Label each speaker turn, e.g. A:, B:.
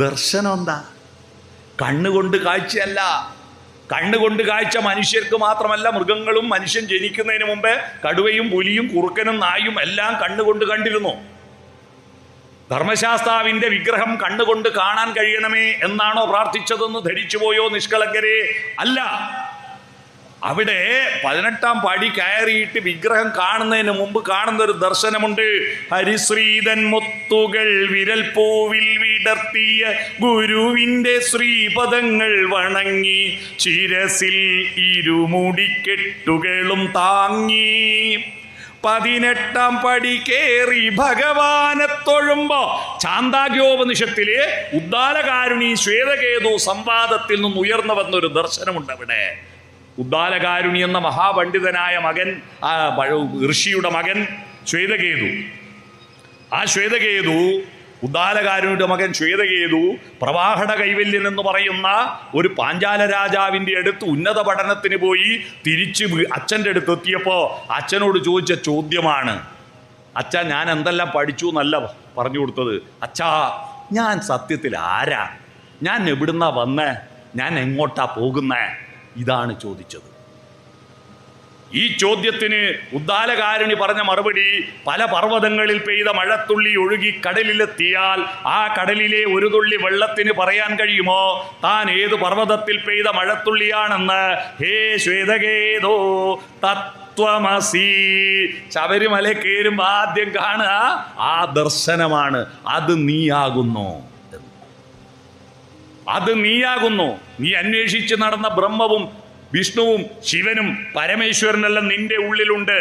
A: ദർശനം എന്താ? കണ്ണുകൊണ്ട് കാഴ്ചയല്ല. കണ്ണുകൊണ്ട് കാഴ്ച മനുഷ്യർക്ക് മാത്രമല്ല, മൃഗങ്ങളും മനുഷ്യൻ ജനിക്കുന്നതിന് മുമ്പേ കടുവയും പുലിയും കുറുക്കനും നായും എല്ലാം കണ്ണുകൊണ്ട് കണ്ടിരുന്നു. ധർമ്മശാസ്താവിന്റെ വിഗ്രഹം കണ്ണുകൊണ്ട് കാണാൻ കഴിയണമേ എന്നാണോ പ്രാർത്ഥിച്ചതെന്ന് ധരിച്ചുപോയോ നിഷ്കളങ്കരെ? അല്ല. അവിടെ 18-ാം പടി കയറിയിട്ട് വിഗ്രഹം കാണുന്നതിന് മുമ്പ് കാണുന്ന ഒരു ദർശനമുണ്ട്. ഹരിശ്രീതൻ മുത്തുകൾ വിരൽ പൂവിൽ വിടർത്തിയ ഗുരുവിൻ്റെ ശ്രീപദങ്ങൾ വണങ്ങി ശിരസിൽ ഇരുമുടിക്കെട്ടുകളും താങ്ങി 18-ാം പടി കയറി ഭഗവാനെ തൊഴുമ്പോ ചാന്ദാഗ്യോപനിഷത്തിലെ ഉദ്ദാലകാരുണി ശ്വേതകേതു സംവാദത്തിൽ നിന്ന് ഉയർന്നു വന്നൊരു ദർശനമുണ്ട് അവിടെ. ഉദ്ദാലകാരുണി എന്ന മഹാപണ്ഡിതനായ മകൻ, ഋഷിയുടെ മകൻ ശ്വേതകേതു. ആ ശ്വേതകേതു, ഉദ്ദാലകാരുണിയുടെ മകൻ ശ്വേതകേതു പ്രവാഹട കൈവല്യൻ എന്ന് പറയുന്ന ഒരു പാഞ്ചാല രാജാവിൻ്റെ അടുത്ത് ഉന്നത പഠനത്തിന് പോയി തിരിച്ച് അച്ഛൻ്റെ അടുത്ത് എത്തിയപ്പോൾ അച്ഛനോട് ചോദിച്ച ചോദ്യമാണ്, അച്ഛാ ഞാൻ എന്തെല്ലാം പഠിച്ചു എന്നല്ല പറഞ്ഞു കൊടുത്തത്, അച്ഛാ ഞാൻ സത്യത്തിൽ ആരാ, ഞാൻ എവിടുന്നാ വന്നേ, ഞാൻ എങ്ങോട്ടാ പോകുന്നേ, ഇതാണ് ചോദിച്ചത്. ഈ ചോദ്യത്തിന് ഉദ്ദാലകാരുണി പറഞ്ഞ മറുപടി, പല പർവ്വതങ്ങളിൽ പെയ്ത മഴത്തുള്ളി ഒഴുകി കടലിലെത്തിയാൽ ആ കടലിലെ ഒരു തുള്ളി വെള്ളത്തിന് പറയാൻ കഴിയുമോ താൻ ഏത് പർവ്വതത്തിൽ പെയ്ത മഴത്തുള്ളിയാണെന്ന്? ഹേ ശ്വേതകേതോ തത്വമസി. ശബരിമല കയറുമ്പോൾ ആദ്യം കാണുക ആ ദർശനമാണ്. അത് നീയാകുന്നു, അത് നീയാകുന്നു. നീ അന്വേഷിച്ച് നടന്ന ബ്രഹ്മവും വിഷ്ണുവും ശിവനും പരമേശ്വരനെല്ലാം നിന്റെ ഉള്ളിലുണ്ട്.